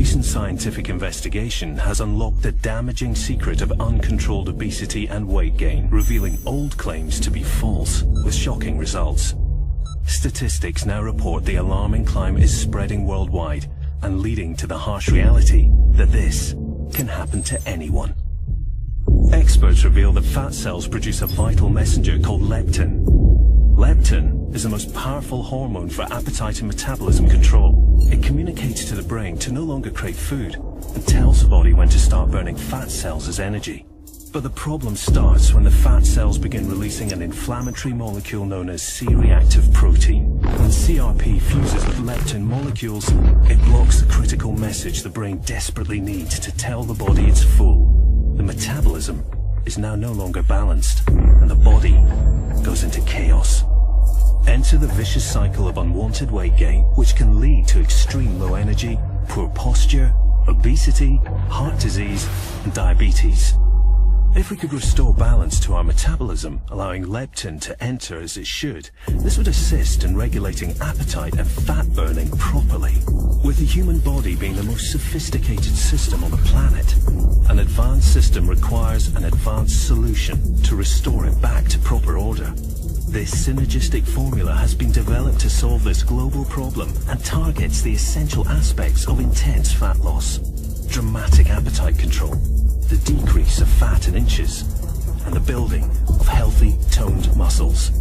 recent scientific investigation has unlocked the damaging secret of uncontrolled obesity and weight gain, revealing old claims to be false, with shocking results. Statistics now report the alarming climb is spreading worldwide and leading to the harsh reality that this can happen to anyone. Experts reveal that fat cells produce a vital messenger called leptin. Leptin is the most powerful hormone for appetite and metabolism control. It communicates to the brain to no longer crave food and tells the body when to start burning fat cells as energy. But the problem starts when the fat cells begin releasing an inflammatory molecule known as C-reactive protein. When CRP fuses with leptin molecules, it blocks the critical message the brain desperately needs to tell the body it's full. The metabolism is now no longer balanced, and the body goes into chaos. Enter the vicious cycle of unwanted weight gain, which can lead to extreme low energy, poor posture, obesity, heart disease, and diabetes. If we could restore balance to our metabolism, allowing leptin to enter as it should, this would assist in regulating appetite and fat burning properly. With the human body being the most sophisticated system on the planet, an advanced system requires an advanced solution to restore it back to proper order. This synergistic formula has been developed to solve this global problem and targets the essential aspects of intense fat loss: dramatic appetite control, the decrease of fat in inches, and the building of healthy, toned muscles.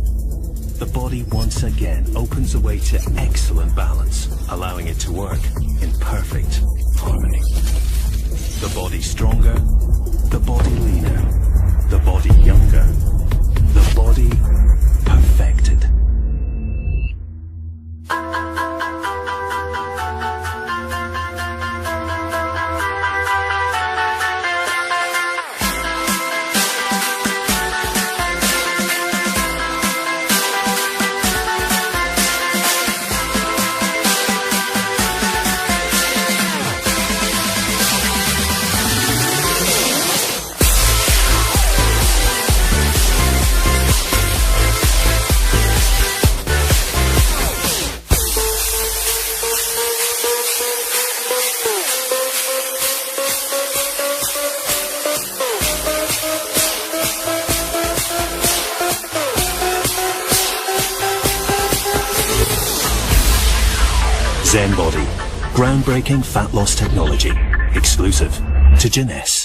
The body once again opens the way to excellent balance, allowing it to work in perfect harmony. The body stronger, the body leaner, the body younger, the body perfected. Zen Bodi, groundbreaking fat loss technology, exclusive to Jeunesse.